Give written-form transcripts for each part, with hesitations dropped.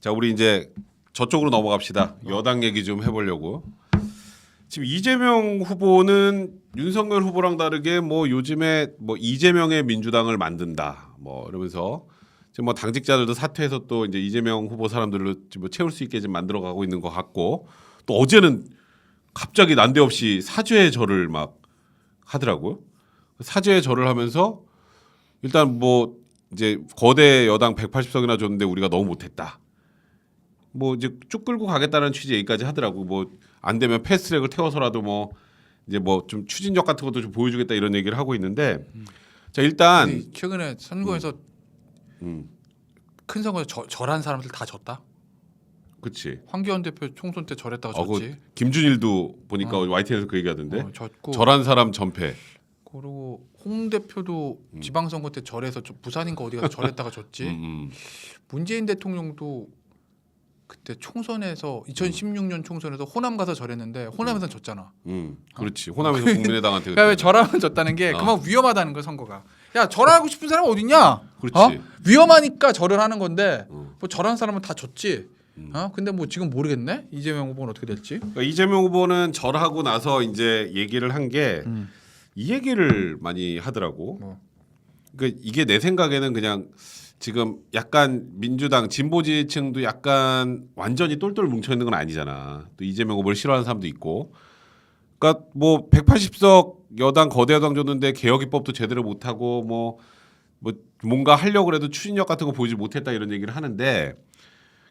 자, 우리 이제 저쪽으로 넘어갑시다. 여당 얘기 좀 해보려고. 지금 이재명 후보는 윤석열 후보랑 다르게 뭐 요즘에 뭐 이재명의 민주당을 만든다. 뭐 이러면서 지금 뭐 당직자들도 사퇴해서 또 이제 이재명 후보 사람들로 뭐 채울 수 있게 좀 만들어가고 있는 것 같고, 또 어제는 갑자기 난데없이 사죄의 절을 막 하더라고요. 사죄의 절을 하면서 일단 뭐 이제 거대 여당 180석이나 줬는데 우리가 너무 못했다. 뭐 이제 쭉 끌고 가겠다는 취지 얘기까지 하더라고. 뭐 안 되면 패스트트랙을 태워서라도 뭐 이제 뭐 좀 추진력 같은 것도 좀 보여주겠다 이런 얘기를 하고 있는데, 자 일단 최근에 선거에서 큰 선거에서 절한 사람들 다 졌다. 그치. 황교안 대표 총선 때 절했다가 졌지. 김준일도 보니까 YTN에서 그 얘기하던데. 졌고. 절한 사람 전패. 그리고 홍 대표도 지방선거 때 절해서 부산인가 어디 가서 절했다가 졌지. 문재인 대통령도 그때 총선에서 2016년 총선에서 호남 가서 절했는데 호남에서 졌잖아. 그렇지. 호남에서 국민의당한테. 그러니까 왜 절하면 졌다는 게 그만 위험하다는 거 선거가. 야 절하고 싶은 사람 어딨냐? 그렇지. 위험하니까 절을 하는 건데 뭐 절하는 사람은 다 졌지. 근데 뭐 지금 모르겠네. 이재명 후보는 어떻게 될지. 그러니까 이재명 후보는 절하고 나서 이제 얘기를 한 게 이 얘기를 많이 하더라고. 그러니까 이게 내 생각에는 그냥 지금 약간 민주당 진보 지지층도 약간 완전히 똘똘 뭉쳐 있는 건 아니잖아. 또 이재명 후보를 싫어하는 사람도 있고. 그러니까 뭐 180석 여당 거대 여당 줬는데 개혁 입법도 제대로 못 하고 뭐 뭔가 하려고 해도 추진력 같은 거 보이지 못했다 이런 얘기를 하는데,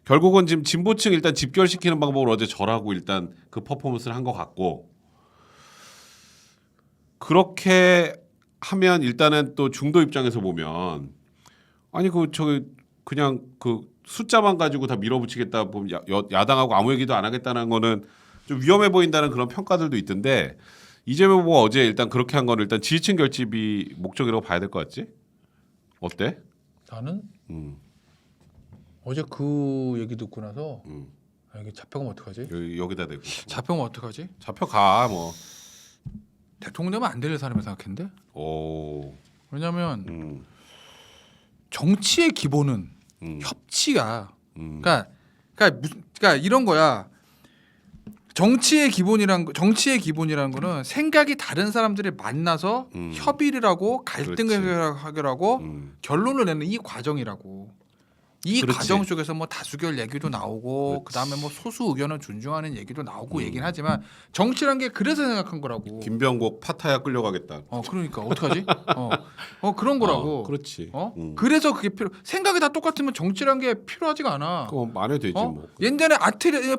결국은 지금 진보층 일단 집결시키는 방법으로 어제 절하고 일단 그 퍼포먼스를 한 것 같고, 그렇게 하면 일단은 또 중도 입장에서 보면 아니 그냥 그 숫자만 가지고 다 밀어붙이겠다 보면 야당하고 아무 얘기도 안 하겠다는 거는 좀 위험해 보인다는 그런 평가들도 있던데, 이재명 후보가 어제 일단 그렇게 한 거는 일단 지지층 결집이 목적이라고 봐야 될 것 같지? 어때? 나는 어제 그 얘기 듣고 나서 여기 잡혀가면 어떡하지? 여기다 대고 잡혀가면 어떡하지? 잡혀가 뭐. 대통령 되면 안 될 사람을 생각했는데. 오. 왜냐하면 정치의 기본은 협치야. 그러니까 이런 거야. 정치의 기본이란 거는 생각이 다른 사람들을 만나서 협의를 하고 갈등을 해결하고 결론을 내는 이 과정이라고. 이 그렇지. 과정 속에서 뭐 다수결 얘기도 나오고 그다음에 뭐 소수 의견을 존중하는 얘기도 나오고 얘기는 하지만 정치란 게 그래서 생각한 거라고. 김병국 파타야 끌려가겠다. 그러니까 어떡하지? 그런 거라고. 그렇지. 그래서 그게 생각이 다 똑같으면 정치란 게 필요하지가 않아. 그럼 안 해도 되지 뭐. 옛날에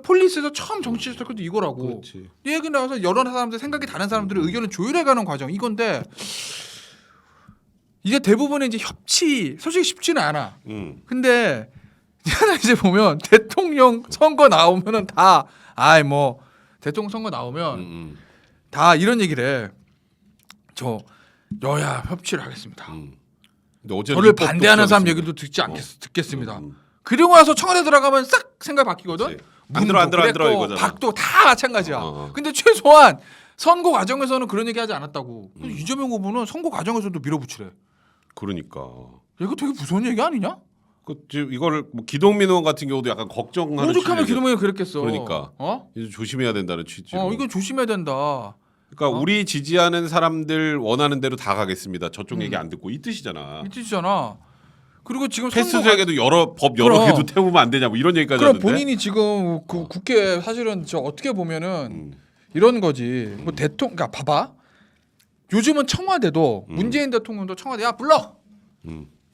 폴리스에서 처음 정치 시작할 때 이거라고. 그렇지. 이 얘기 나와서 여러 사람들 생각이 다른 사람들의 의견을 조율해가는 과정 이건데, 이게 대부분의 이제 협치 솔직히 쉽지는 않아. 근데 이제 보면 대통령 선거 나오면은 다 뭐 대통령 선거 나오면 다 이런 얘기를 해. 저 여야 협치를 하겠습니다. 근데 어제 저를 반대하는 사람 얘기도 듣겠습니다. 그리고 나서 청와대 들어가면 싹 생각 바뀌거든. 그치. 안 들어 이거잖아. 박도 다 마찬가지야. 근데 최소한 선거 과정에서는 그런 얘기 하지 않았다고. 이재명 후보는 선거 과정에서도 밀어붙이래. 그러니까. 이거 되게 무서운 얘기 아니냐? 이거를 뭐 기동민 의원 같은 경우도 약간 걱정하는. 오죽하면 기동민이 그랬겠어. 그러니까. 이제 조심해야 된다는 취지. 이건 조심해야 된다. 그러니까 우리 지지하는 사람들 원하는 대로 다 가겠습니다. 저쪽 얘기 안 듣고 이 뜻이잖아. 이 뜻이잖아. 그리고 지금 패스트트랙에도 여러 개도 태우면 안 되냐 뭐 이런 얘기까지 그럼 하는데. 본인이 지금 그 국회 사실은 저 어떻게 보면은 이런 거지. 뭐 그러니까 봐봐. 요즘은 청와대도 문재인 대통령도 청와대 야 불러.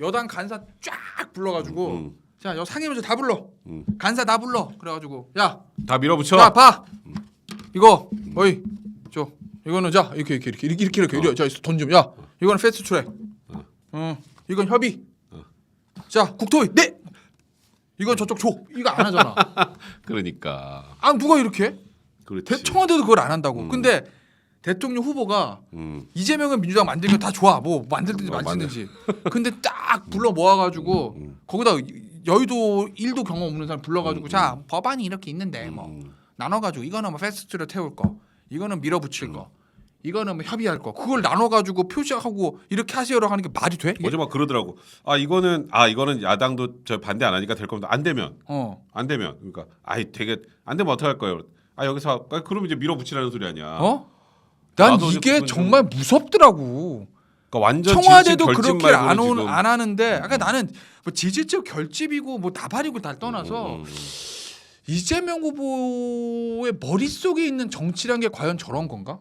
여당 간사 쫙 불러가지고 자 여 상임위원장 다 불러. 간사 다 불러. 그래가지고 야 다 밀어붙여. 자 봐. 이거 어이 저 이거는 자 이렇게 자 돈 좀. 야 이거는 패스트트랙. 이건 협의. 자 국토위 네. 이건 저쪽 줘. 이거 안 하잖아. 그러니까. 누가 이렇게 해? 그렇지. 청와대도 그걸 안 한다고. 근데 대통령 후보가 이재명은 민주당 만든 거 다 좋아. 뭐 만들든지 만지든지. 근데 딱 불러 모아가지고 거기다 여의도 1도 경험 없는 사람 불러가지고 자 법안이 이렇게 있는데 뭐 나눠가지고 이거는 뭐 패스트트랙 태울 거, 이거는 밀어붙일 거, 이거는 뭐 협의할 거. 그걸 나눠 가지고 표시하고 이렇게 하세요라고 하는 게 말이 돼? 이게? 어제 막 그러더라고. 이거는 야당도 저 반대 안 하니까 될 겁니다. 안 되면 그러니까 되게 안 되면 어떡할 거예요? 여기서 그러면 이제 밀어붙이라는 소리 아니야. 난 나도 이게 그건 정말 무섭더라고. 그러니까 완전 청와대도 지지층 결집 그렇게 말고는 지금 안 하는데, 그러니까 나는 뭐 지지층 결집이고 뭐 나발이고 다 떠나서 이재명 후보의 머릿속에 있는 정치란 게 과연 저런 건가?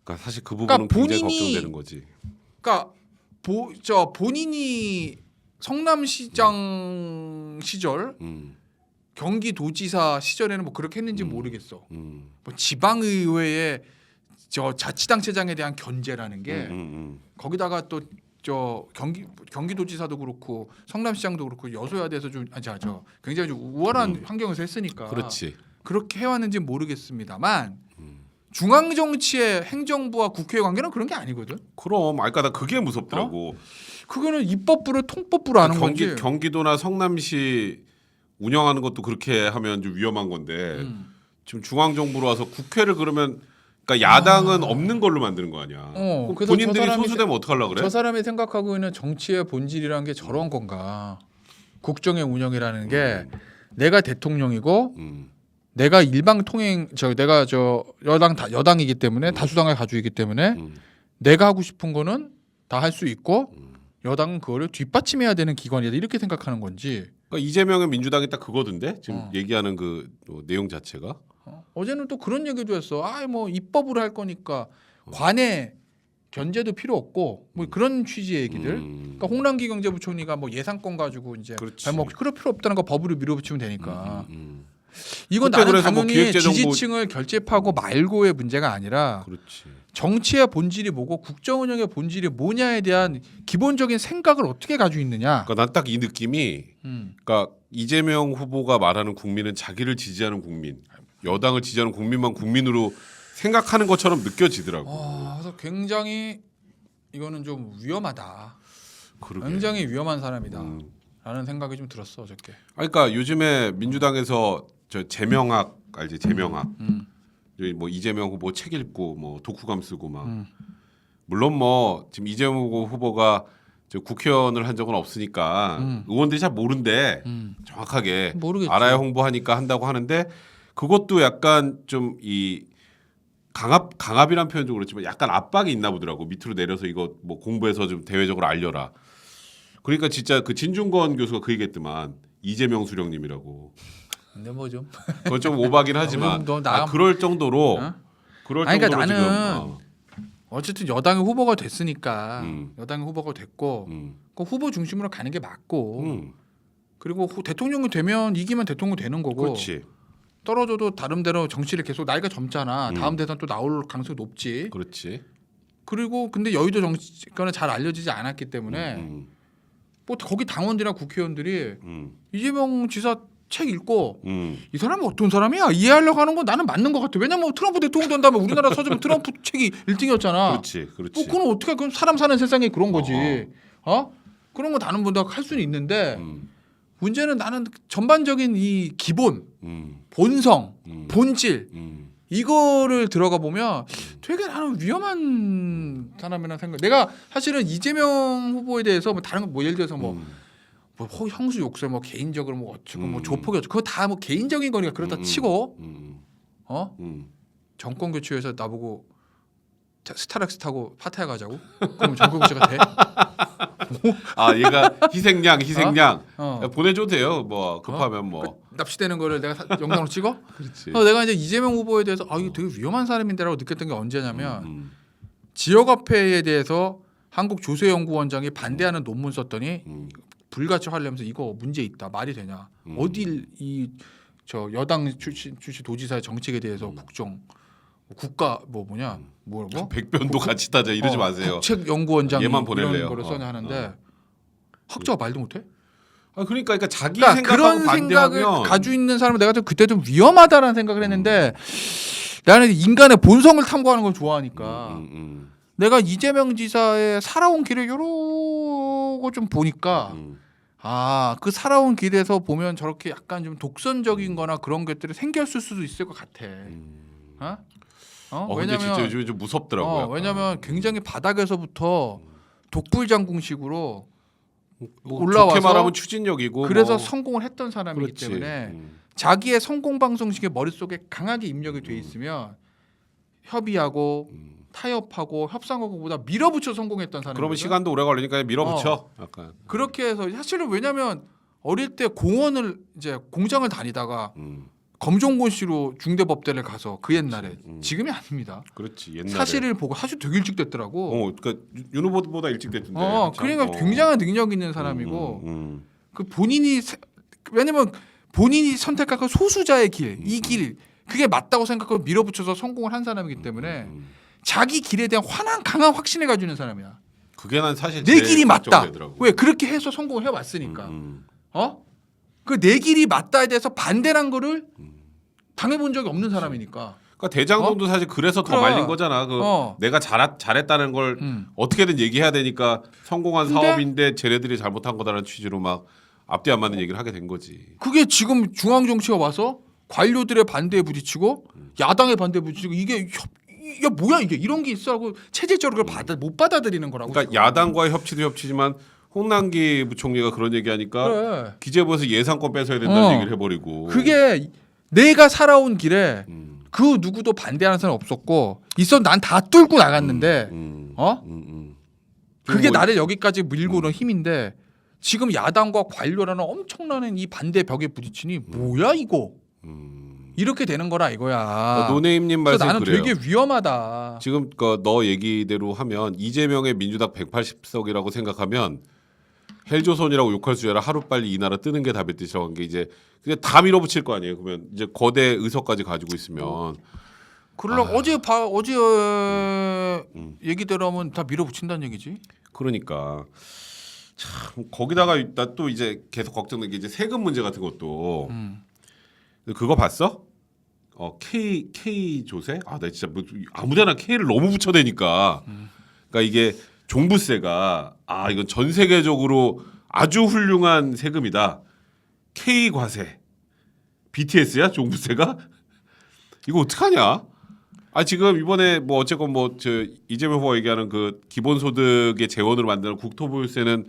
그러니까 사실 그 부분은 그러니까 굉장히 본인이- 걱정되는 거지. 그러니까 본인이 성남시장 시절 경기도지사 시절에는 뭐 그렇게 했는지 모르겠어. 뭐 지방의회의 저 자치단체장에 대한 견제라는 게 거기다가 또 저 경기도지사도 그렇고 성남시장도 그렇고 여소야대에서 좀 굉장히 좀 우월한 환경에서 했으니까 그렇지. 그렇게 해왔는지 모르겠습니다만 중앙 정치의 행정부와 국회의 관계는 그런 게 아니거든. 그럼 나 그게 무섭더라고. 그거는 입법부를 통법부로 하는 건지. 경기도나 성남시 운영하는 것도 그렇게 하면 좀 위험한 건데 지금 중앙 정부로 와서 국회를 그러면 그러니까 야당은 없는 걸로 만드는 거 아니야. 그럼 그래서 본인들이 저 사람이 소수되면 어떡하려고 그래? 저 사람이 생각하고 있는 정치의 본질이라는 게 저런 건가? 국정의 운영이라는 게 내가 대통령이고 내가 일방 통행 내가 여당이기 때문에 다수당을 가지고 있기 때문에 내가 하고 싶은 거는 다 할 수 있고 여당은 그거를 뒷받침해야 되는 기관이다 이렇게 생각하는 건지. 그러니까 이재명의 민주당이 딱 그거던데 지금 얘기하는 그 내용 자체가. 어제는 또 그런 얘기도 했어. 뭐 입법으로 할 거니까 관내 견제도 필요 없고 뭐 그런 취지의 얘기들. 그러니까 홍남기 경제부총리가 뭐 예산권 가지고 이제 그렇지. 그럴 필요 없다는 거 법으로 밀어붙이면 되니까. 이건 그때 나는 그래서 뭐 당연히 기획재정부- 지지층을 결집하고 말고의 문제가 아니라 그렇지. 정치의 본질이 뭐고 국정 운영의 본질이 뭐냐에 대한 기본적인 생각을 어떻게 가지고 있느냐. 그러니까 난 딱 이 느낌이 그러니까 이재명 후보가 말하는 국민은 자기를 지지하는 국민, 여당을 지지하는 국민만 국민으로 생각하는 것처럼 느껴지더라고. 그래서 굉장히 이거는 좀 위험하다. 그러게. 굉장히 위험한 사람이다. 라는 생각이 좀 들었어 어저께. 그러니까 요즘에 민주당에서 저 재명학 알지? 재명학. 여기 뭐 이재명 후보 책 읽고 뭐 독후감 쓰고 막. 물론 뭐 지금 이재명 후보가 저 국회의원을 한 적은 없으니까 의원들이 잘 모른대. 정확하게 모르겠지. 알아야 홍보하니까 한다고 하는데 그것도 약간 좀 이 강압이란 표현도 그렇지만 약간 압박이 있나 보더라고. 밑으로 내려서 이거 뭐 공부해서 좀 대외적으로 알려라. 그러니까 진짜 그 진중권 교수가 그 얘기했더만 이재명 수령님이라고. 근데 뭐 좀. 그건 좀 오바긴 하지만 나- 그럴 정도로 어? 그럴 아니, 정도로 그러니까 나는 지금 어쨌든 여당의 후보가 됐으니까 음. 여당의 후보가 됐고 그 후보 중심으로 가는 게 맞고 그리고 대통령이 되면 이기면 대통령 되는 거고 그렇지. 떨어져도 다른데로 정치를 계속 나이가 젊잖아. 다음 대선 또 나올 가능성이 높지. 그렇지. 그리고 근데 여의도 정치권은 잘 알려지지 않았기 때문에 뭐 거기 당원들이나 국회의원들이 이재명 지사 책 읽고 이 사람은 어떤 사람이야 이해하려고 하는 건 나는 맞는 것 같아. 왜냐면 트럼프 대통령 된다면 우리나라 서점에 트럼프 책이 1등이었잖아. 그렇지. 그렇지. 뭐 그건 어떻게 그건 사람 사는 세상에 그런 거지. 그런 거 다른 분도 할 수는 있는데 문제는 나는 전반적인 이 기본, 본성, 본질 이거를 들어가 보면 되게 나는 위험한 사람이라는 생각. 내가 사실은 이재명 후보에 대해서 뭐 다른 거 뭐 예를 들어서 뭐 형수 욕설 뭐 개인적으로 뭐 어쩌고 뭐 조폭이 어쩌고 그거 다 뭐 개인적인 거니까 그렇다 치고 정권 교체해서 나보고 스타렉스 타고 파타야 가자고? 그럼 정권 교체가 돼? 얘가 희생양. 어. 보내줘도 돼요. 뭐 급하면 뭐. 납치되는 거를 내가 영상으로 찍어? 그렇지. 내가 이제 이재명 후보에 대해서 이게 되게 위험한 사람인데라고 느꼈던 게 언제냐면 지역화폐에 대해서 한국 조세연구원장이 반대하는 논문 썼더니 불가처하려면서 이거 문제 있다 말이 되냐? 어딜 저 여당 출신 도지사의 정책에 대해서 국가 뭐라고? 백변도 같이 따자 이러지 마세요. 국책연구원장이 얘만 이런 보낼래요. 거를 써냐 하는데 학자가 말도 못해? 그러니까 자기 그러니까 생각하고 그런 반대하면 생각을 가지고 있는 사람은 내가 그때 좀 위험하다라는 생각을 했는데 나는 인간의 본성을 탐구하는 걸 좋아하니까 내가 이재명 지사의 살아온 길을 여러 거 좀 보니까 그 살아온 길에서 보면 저렇게 약간 좀 독선적인 거나 그런 것들이 생겼을 수도 있을 것 같아. 근데 진짜 요즘에 좀 무섭더라고요. 약간. 왜냐면 굉장히 바닥에서부터 독불장군식으로 뭐 올라와서 좋게 말하면 추진력이고 그래서 뭐. 성공을 했던 사람이기 그렇지. 때문에 자기의 성공 방송식의 머릿속에 강하게 입력이 돼 있으면 협의하고 타협하고 협상하고 보다 밀어붙여 성공했던 사람이거든. 그러면 시간도 오래 걸리니까 밀어붙여. 약간. 그렇게 해서 사실은 왜냐면 어릴 때 공원을 이제 공장을 다니다가 검정곤 씨로 중대법대를 가서 그 옛날에 지금이 아닙니다. 그렇지. 옛날에. 사실을 보고 사실 되게 일찍 됐더라고. 그러니까 윤 후보보다 일찍 됐던데. 그러니까 굉장한 능력 있는 사람이고 음. 그 본인이 왜냐면 본인이 선택한 그 소수자의 길, 이 길 그게 맞다고 생각하고 밀어붙여서 성공을 한 사람이기 때문에 자기 길에 대한 강한 확신을 가지고 있는 사람이야. 그게 난 사실 내 제일 길이 맞다. 걱정되더라고. 왜 그렇게 해서 성공을 해왔으니까. 그 내 길이 맞다에 대해서 반대란 거를 당해본 적이 없는 사람이니까. 그러니까 대장동도 사실 그래서 더 그래. 말린 거잖아. 내가 잘했다는 걸 어떻게든 얘기해야 되니까 성공한 근데 사업인데 쟤네들이 잘못한 거다라는 취지로 막 앞뒤 안 맞는 얘기를 하게 된 거지. 그게 지금 중앙 정치가 와서 관료들의 반대에 부딪히고 야당의 반대에 부딪히고 이게 뭐야 이게 이런 게 있어 하고 체질적으로 그걸 못 받아들이는 거라고. 그러니까 지금. 야당과의 협치도 협치지만 홍남기 부총리가 그런 얘기하니까 그래. 기재부에서 예산권 뺏어야 된다는 어. 얘기를 해버리고. 그게 내가 살아온 길에 그 누구도 반대하는 사람 없었고 난 다 뚫고 나갔는데 그게 뭐- 나를 여기까지 밀고 오는 힘인데 지금 야당과 관료라는 엄청난 이 반대 벽에 부딪히니 뭐야 이거 이렇게 되는 거라 이거야. 노네임님 그래서 말씀 나는 그래요. 되게 위험하다. 지금 너 얘기대로 하면 이재명의 민주당 180석이라고 생각하면 헬조선이라고 욕할 수 있라 하루빨리 이 나라 뜨는 게 답이듯이라고 한 게 이제 그냥 다 밀어붙일 거 아니에요. 그러면 이제 거대 의석까지 가지고 있으면 그러려 어제 얘기대로 하면 다 밀어붙인다는 얘기지. 그러니까 참 거기다가 나 또 이제 계속 걱정된 게 이제 세금 문제 같은 것도 그거 봤어? K 조세? 나 진짜 뭐 아무데나 K를 너무 붙여대니까. 그러니까 이게 종부세가 이건 전 세계적으로 아주 훌륭한 세금이다. K 과세. BTS야 종부세가? 이거 어떡하냐? 지금 이번에 뭐 어쨌건 뭐 저 이재명 후보가 얘기하는 그 기본소득의 재원으로 만드는 국토보유세는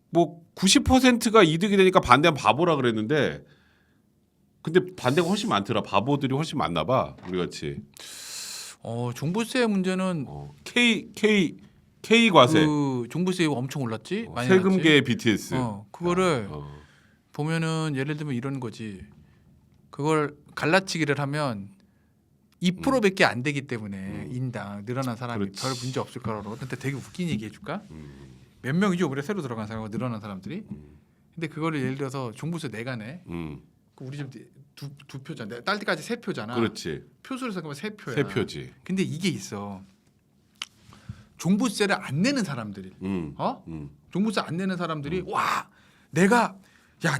뭐 90%가 이득이 되니까 반대하면 바보라 그랬는데 근데 반대가 훨씬 많더라. 바보들이 훨씬 많나 봐. 우리 같이. 종부세 문제는 K 과세. 그 종부세 엄청 올랐지. 많이 세금계의 BTS. 그거를 보면은 예를 들면 이런 거지. 그걸 갈라치기를 하면 2%밖에 안 되기 때문에 인당 늘어난 사람이 그렇지. 별 문제 없을 거라고. 근데 되게 웃긴 얘기 해줄까? 몇 명이죠 올해 새로 들어간 사람과 늘어난 사람들이. 근데 그거를 예를 들어서 종부세 내가 내. 그 우리 집 두 표잖아. 딸 때까지 세 표잖아. 그렇지. 표수로 생각하면 세 표야. 세 표지. 근데 이게 있어. 종부세를 안 내는 사람들이. 종부세 안 내는 사람들이 와 내가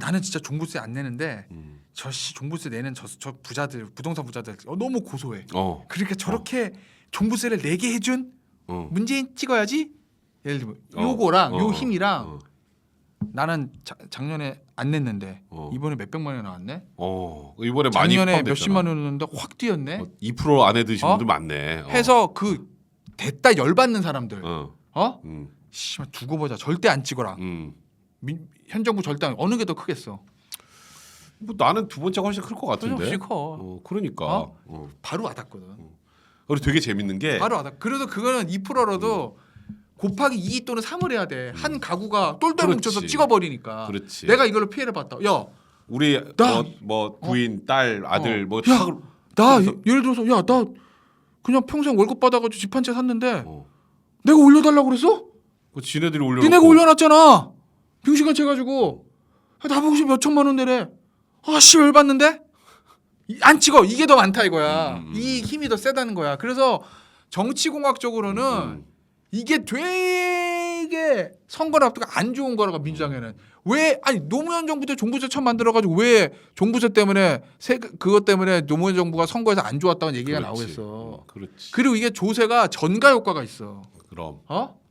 나는 진짜 종부세 안 내는데 저씨 종부세 내는 저 부자들 부동산 부자들 너무 고소해. 그러니까 저렇게 종부세를 내게 해준 문재인 찍어야지. 예를 들면 요거랑 요 힘이랑 나는 작년에 안 냈는데 이번에 몇백만 원 나왔네. 이번에 많이 작년에 포함됐잖아. 몇십만 원 냈는데 확 뛰었네. 2% 안에 드신 분들 많네. 해서 그 됐다 열받는 사람들. 음. 씨발 두고 보자. 절대 안 찍어라. 현 정부 절대 안. 어느 게 더 크겠어? 뭐 나는 두 번째가 훨씬 클 것 같은데. 훨씬 커. 그러니까. 바로 와닿거든. 그리고 되게 재밌는 게 바로 와닿. 그래도 그거는 2%라도 곱하기 2 또는 3을 해야 돼. 한 가구가 똘똘 그렇지. 뭉쳐서 찍어버리니까. 그렇지. 내가 이걸로 피해를 봤다. 야, 우리 나- 뭐 부인, 딸, 아들 뭐 야, 다 나 그래서- 예를 들어서 나 그냥 평생 월급 받아가지고 집 한 채 샀는데 내가 올려달라고 그랬어? 지네들이 올려. 니네가 올려놨잖아. 빙신같이 해가지고 나보고 싶으면 몇 천만 원 내래. 씨 열받는데 안 찍어. 이게 더 많다 이거야. 이 힘이 더 세다는 거야. 그래서 정치공학적으로는 이게 되게 선거를 앞두고 안 좋은 거라고 민주당에는. 왜 노무현 정부 때 종부세 처음 만들어가지고 왜 종부세 때문에 그것 때문에 노무현 정부가 선거에서 안 좋았다는 얘기가 나오겠어. 그렇지. 그리고 이게 조세가 전가 효과가 있어.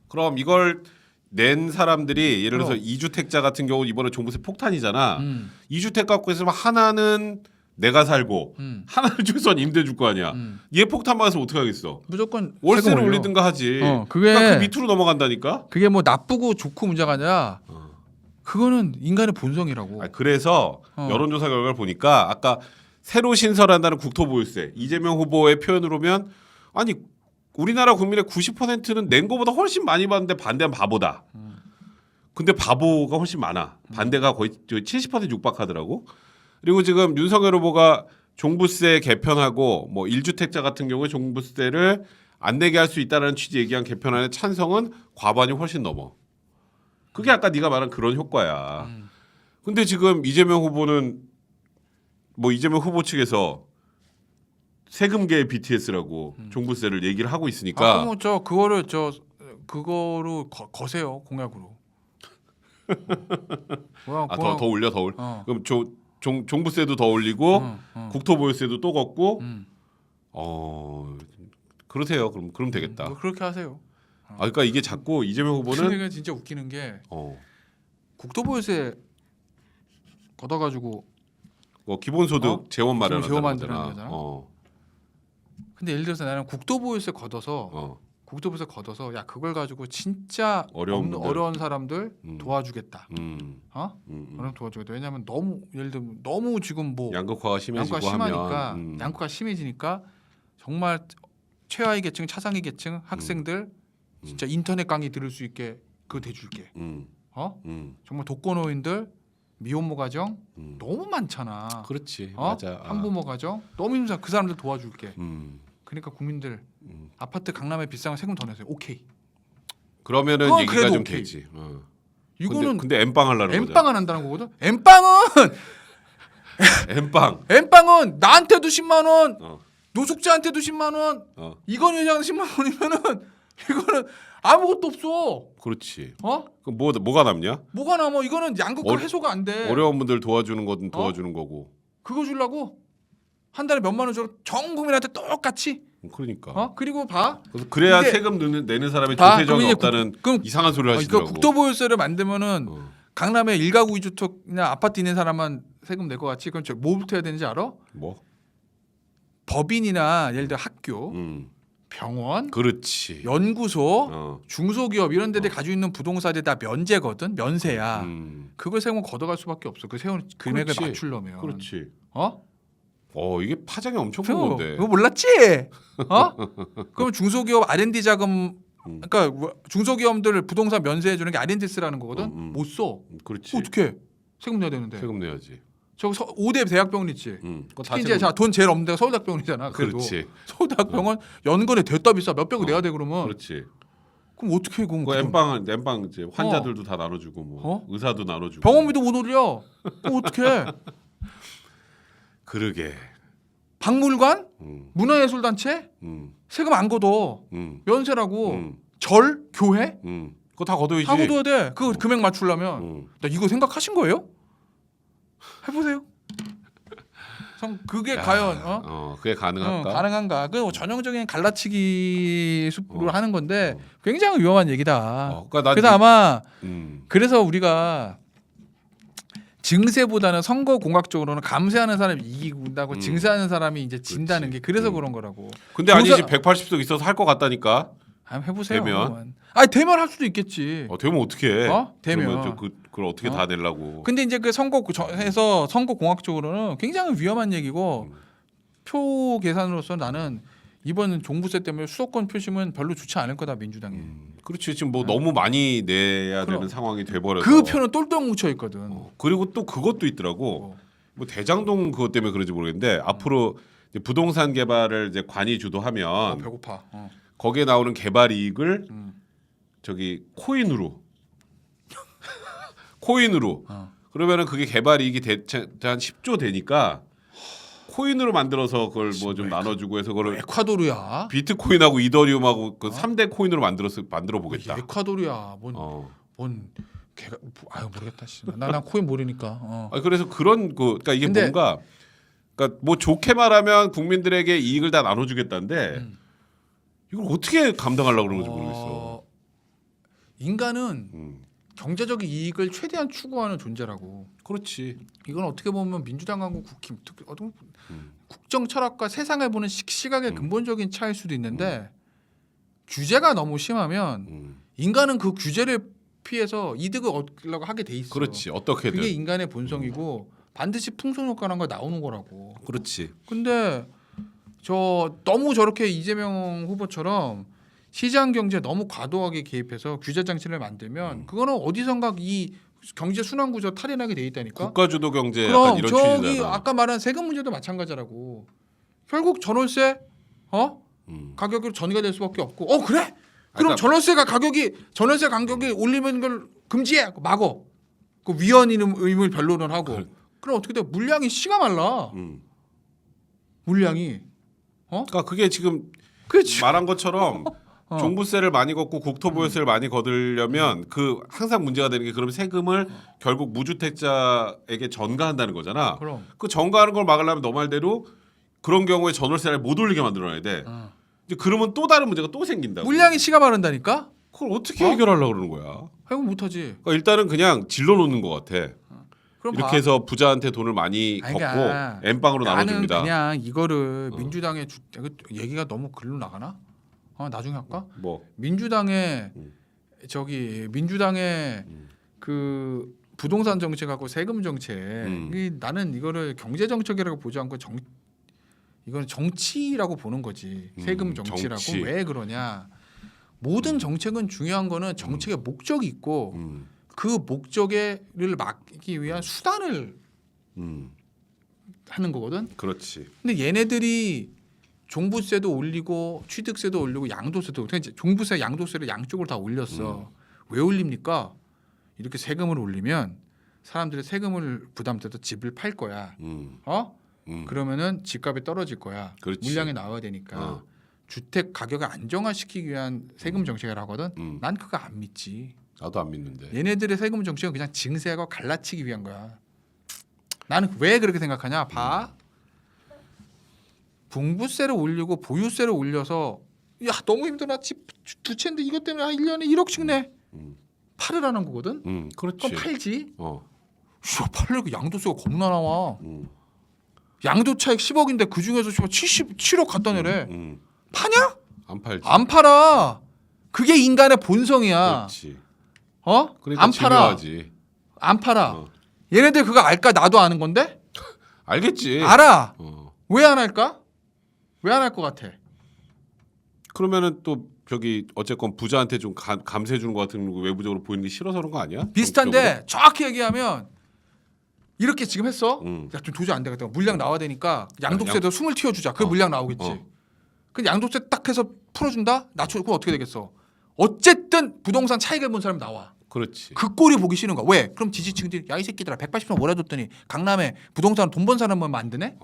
그럼 이걸 낸 사람들이 예를 들어서 2주택자 같은 경우 이번에 종부세 폭탄이잖아. 2주택 갖고 있으면 하나는 내가 살고 하나를 최소한 임대 줄 거 아니야. 얘 폭탄 맞아서 어떻게 하겠어? 무조건 월세를 세금 올려. 올리든가 하지. 그게 그러니까 그 밑으로 넘어간다니까. 그게 뭐 나쁘고 좋고 문제가 아니라 그거는 인간의 본성이라고. 그래서 여론조사 결과를 보니까 아까 새로 신설한다는 국토보유세 이재명 후보의 표현으로면 아니 우리나라 국민의 90%는 낸 거보다 훨씬 많이 받는데 반대한 바보다. 근데 바보가 훨씬 많아. 반대가 거의 70% 육박하더라고. 그리고 지금 윤석열 후보가 종부세 개편하고 뭐 1주택자 같은 경우에 종부세를 안 내게 할 수 있다는 취지 얘기한 개편안의 찬성은 과반이 훨씬 넘어. 그게 아까 네가 말한 그런 효과야. 근데 지금 이재명 후보는 뭐 이재명 후보 측에서 세금계의 BTS라고 종부세를 얘기를 하고 있으니까 그럼 그거로 거세요 공약으로. 더 올려 더 올려. 그럼 종부세도 더 올리고 국토보유세도 또 걷고 그러세요. 그럼 되겠다. 뭐 그렇게 하세요. 그러니까 이게 자꾸 이재명 후보는 근데 진짜 웃기는 게 국토보유세 걷어가지고 기본소득 재원 마련하는 거잖아. 거잖아. 근데 예를 들어서 나는 국토보유세 걷어서 야 그걸 가지고 진짜 어려운 사람들 도와주겠다. 그럼 도와주겠다. 왜냐하면 너무 예를 들면 너무 지금 뭐 양극화가 심해지고 심하니까 하면 양극화가 심해지니까 정말 최하위 계층, 차상위 계층 학생들 진짜 인터넷 강의 들을 수 있게 그거 대줄게. 정말 독거노인들 미혼모 가정 너무 많잖아. 그렇지. 맞아. 한부모 가정 너무 힘들어. 그 사람들 도와줄게. 그러니까 국민들 아파트 강남에 비싼 거 세금 더 내세요. 오케이. 그러면은 그건 얘기가 그래도 좀 오케이. 되지. 이거는 근데 엠빵 하려는 거죠. 엠빵 안 한다는 거거든. 엠빵은 나한테도 10만 원, 노숙자한테도 10만 원, 이건희 회장 10만 원이면은 이거는 아무것도 없어. 그렇지. 그럼 뭐가 남냐? 뭐가 남아? 이거는 양극화 해소가 안 돼. 어려운 분들 도와주는 거든 도와주는 거고. 그거 주려고 한 달에 몇만 원 줘. 전 국민한테 똑같이. 그러니까. 그리고 봐. 그래야 이게 세금 내는 사람의 조세정이 없다는 이상한 소리를 하시더라고. 그러니까 국토보유세를 만들면은 강남에 1가구 2주택이나 아파트 있는 사람만 세금 낼 것 같이. 그럼 뭐부터 해야 되는지 알아? 뭐? 법인이나 예를 들어 학교, 병원, 그렇지. 연구소, 중소기업 이런 데들 가지고 있는 부동산이 다 면제거든. 면세야. 그걸 세금 걷어갈 수밖에 없어. 그 세금 금액을 그렇지. 맞추려면. 그렇지. 이게 이게 파장이 엄청 큰 건데. 그거 몰랐지? 그럼 중소기업 R&D 자금, 그러니까 중소기업들 부동산 면세해 주는 게 R&D 쓰라는 거거든. 못 써. 그렇지. 어떻게? 세금 내야 되는데. 세금 내야지. 저 5대 대학병원 있지. 그거 다 특히 이제 돈 제일 없는 데가 서울대학병원이잖아. 그래도 그렇지. 서울대학병원 연근에 됐다 비싸 몇백을 내야 돼 그러면. 그렇지. 그럼 어떻게 그럼 그 엠빵 이제 환자들도 다 나눠주고 뭐 의사도 나눠주고. 병원비도 못 올려. 그럼 어떻게? 그러게. 박물관, 문화예술단체 세금 안 걷어. 면세라고. 절, 교회 그거 다 걷어야지. 다 걷어야 돼. 그 금액 맞추려면. 나 이거 생각하신 거예요? 해보세요. 그게 과연 그게 가능할까? 가능한가? 그 전형적인 갈라치기 숲으로 하는 건데 굉장히 위험한 얘기다. 그러니까 그래서 아마 그래서 우리가 증세보다는 선거 공학적으로는 감세하는 사람이 이긴다고 증세하는 사람이 이제 진다는 게 그래서 그런 거라고. 근데 아니지 180석 있어서 할 것 같다니까. 한번 해보세요. 되면? 되면 할 수도 있겠지. 되면 어떻게 해? 되면 그걸 어떻게 다 내려고? 근데 이제 그 선거에서 선거 공학적으로는 굉장히 위험한 얘기고 표 계산으로서 나는 이번 종부세 때문에 수도권 표심은 별로 좋지 않을 거다 민주당이. 그렇지. 지금 뭐 너무 많이 내야 되는 상황이 돼버려서 그 표는 똘똘 뭉쳐 있거든. 그리고 또 그것도 있더라고. 뭐 대장동 그것 때문에 그런지 모르겠는데 앞으로 이제 부동산 개발을 이제 관이 주도하면 배고파. 거기에 나오는 개발 이익을 저기 코인으로 그러면은 그게 개발 이익이 한 10조 되니까 코인으로 만들어서 그걸 뭐 좀 나눠주고 해서 그걸 에콰도르야. 비트코인하고 이더리움하고 그 3대 코인으로 만들어 보겠다. 에콰도르야. 뭔 걔가 모르겠다. 난 코인 모르니까. 그래서 그러니까 이게 뭔가 그러니까 뭐 좋게 말하면 국민들에게 이익을 다 나눠주겠다는데 이걸 어떻게 감당하려고 그런 건지 모르겠어. 인간은 경제적 이익을 최대한 추구하는 존재라고. 그렇지. 이건 어떻게 보면 민주당하고 국힘, 특히 국정 철학과 세상을 보는 시각의 근본적인 차이일 수도 있는데 규제가 너무 심하면 인간은 그 규제를 피해서 이득을 얻으려고 하게 돼 있어. 그렇지. 어떻게든. 그게 인간의 본성이고 반드시 풍선효과라는 거 나오는 거라고. 그렇지. 근데 저 너무 저렇게 이재명 후보처럼 시장 경제 너무 과도하게 개입해서 규제 장치를 만들면 그거는 어디선가 이 경제 순환 구조 탈환하게 돼 있다니까. 국가 주도 경제 그럼 약간 이런 저기 취지잖아. 아까 말한 세금 문제도 마찬가지라고. 결국 전월세 가격이 전이가 될 수밖에 없고. 그래? 그럼 전월세 가격이 올리는 걸 금지해. 막어. 그 위헌 의무를 변론을 하고. 그럼 어떻게 돼? 물량이 씨가 말라. 물량이. 그러니까 그게 지금 그렇지. 말한 것처럼 종부세를 많이 걷고 국토보유세를 많이 거두려면 그 항상 문제가 되는 게 그러면 세금을 결국 무주택자에게 전가한다는 거잖아. 그럼. 그 전가하는 걸 막으려면 너 말대로 그런 경우에 전월세를 못 올리게 만들어야 돼. 이제 그러면 또 다른 문제가 또 생긴다고. 물량이 씨가 마른다니까? 그걸 어떻게 해결하려고 그러는 거야? 해결 못하지. 그러니까 일단은 그냥 질러 놓는 것 같아. 그럼 이렇게 봐. 해서 부자한테 돈을 많이 아니, 걷고 그러니까 엠빵으로 나는 나눠줍니다. 그냥 이거를 민주당의 얘기가 너무 글로 나가나? 나중에 할까? 뭐 민주당의 그 부동산 정책하고 세금 정책 나는 이거를 경제 정책이라고 보지 않고 이거는 정치라고 보는 거지. 세금 정치라고. 정치. 왜 그러냐? 모든 정책은 중요한 거는 정책의 목적이 있고 그 목적을 막기 위한 수단을 하는 거거든. 그렇지. 근데 얘네들이 종부세도 올리고 취득세도 올리고 양도세도 그러니까 종부세, 양도세를 양쪽을 다 올렸어. 왜 올립니까? 이렇게 세금을 올리면 사람들이 세금을 부담돼서 집을 팔 거야. 그러면은 집값이 떨어질 거야. 그렇지. 물량이 나와야 되니까 주택 가격을 안정화시키기 위한 세금 정책을 하거든. 난 그거 안 믿지. 나도 안 믿는데. 얘네들의 세금 정책은 그냥 증세하고 갈라치기 위한 거야. 나는 왜 그렇게 생각하냐? 봐. 종부세를 올리고 보유세를 올려서 야 너무 힘들어 집 두 채인데 이것 때문에 1년에 1억씩 내 팔으라는 거거든. 그렇지. 그럼 팔지. 어. 팔려고 양도세가 겁나 나와. 양도 차익 10억인데 그 중에서 77억 갖다 내래. 파냐? 안 팔지. 안 팔아. 그게 인간의 본성이야. 그렇지. 안 그러니까 팔아. 중요하지. 안 팔아. 얘네들 그거 알까? 나도 아는 건데. 알겠지. 알아. 어. 왜 안 할까? 왜 안 할 것 같아? 그러면은 또 저기 어쨌건 부자한테 좀 감세해 주는 것 같은 거 외부적으로 보이는 게 싫어서 그런 거 아니야? 비슷한데 정확히 얘기하면 이렇게 지금 했어. 음. 야, 좀 도저히 안 되겠다. 물량 나와야 되니까 양도세도 숨을 틔워주자. 그 물량 나오겠지. 근데 양도세 딱 해서 풀어준다? 낮춰. 그럼 어떻게 되겠어? 어쨌든 부동산 차익을 본 사람이 나와. 그렇지. 그 꼴이 보기 싫은 거야. 왜? 그럼 지지층들이 야 이 새끼들아 180만 몰아줬더니 강남에 부동산 돈 번 사람만 만드네?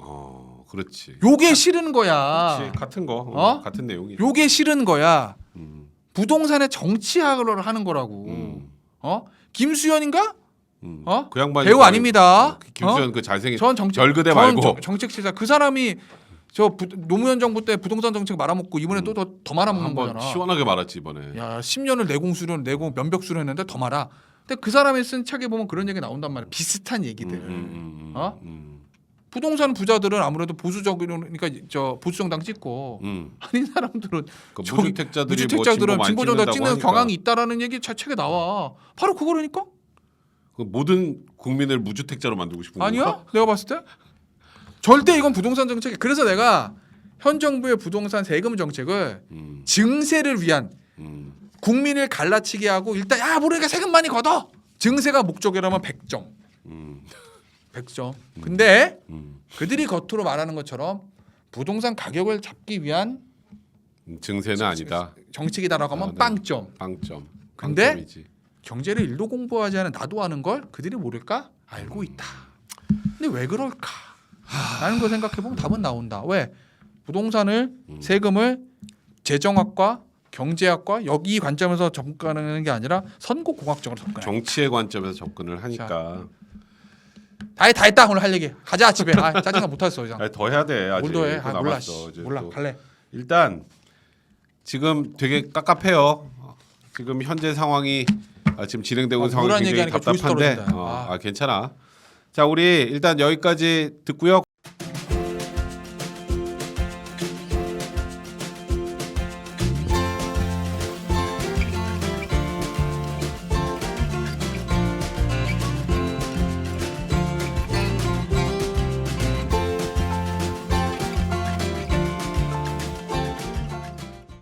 그렇지. 요게 싫은 거야. 그렇지. 같은 거. 같은 내용이. 요게 싫은 거야. 부동산의 정치학을 하는 거라고. 김수현인가? 그 양반이 배우 아닙니다. 김수현 그 잘생긴 전 정책 별그대 말고 정책시사 그 사람이 노무현 정부 때 부동산 정책 말아먹고 이번에 또 더 말아먹는 한번 거잖아. 시원하게 말았지 이번에. 야 10년을 내공수련 내고 면벽수련 했는데 더 말아. 근데 그 사람이 쓴 책에 보면 그런 얘기 나온단 말이야. 비슷한 얘기들. 부동산 부자들은 아무래도 보수적이니까 저 보수정당 찍고 아닌 사람들은 그 무주택자들이 무주택자들은 뭐 진보정당 찍는 하니까. 경향이 있다라는 얘기 책에 나와. 바로 그거라니까? 그 모든 국민을 무주택자로 만들고 싶은 건가? 아니야? 내가 봤을 때 절대 이건 부동산 정책이. 그래서 내가 현 정부의 부동산 세금 정책을 증세를 위한 국민을 갈라치게 하고 일단 야 모르니까 세금 많이 걷어. 증세가 목적이라면 100점. 100점. 근데 그들이 겉으로 말하는 것처럼 부동산 가격을 잡기 위한 증세는 아니다. 정책이다라고 하면 네. 빵점. 빵점. 근데 빵점이지. 경제를 일도 공부하지 않은 나도 아는 걸 그들이 모를까? 알고 있다. 근데 왜 그럴까? 라는 거 생각해 보면 답은 나온다. 왜? 부동산을 세금을 재정학과 경제학과 여기 관점에서 접근하는 게 아니라 선거공학적으로 접근해. 정치의 관점에서 접근을 하니까. 다 했다 오늘 할 얘기. 가자 집에. 짜증나 못하겠어 이제. 아니, 더 해야 돼. 아직 뭘 더 해? 또 몰라. 남았어. 이제 몰라. 또. 갈래. 일단 지금 되게 깝깝해요. 지금 현재 상황이 지금 진행되고 있는 상황이 우울한 굉장히 얘기하니까 조회수 답답한데 떨어진다. 괜찮아. 자, 우리 일단 여기까지 듣고요.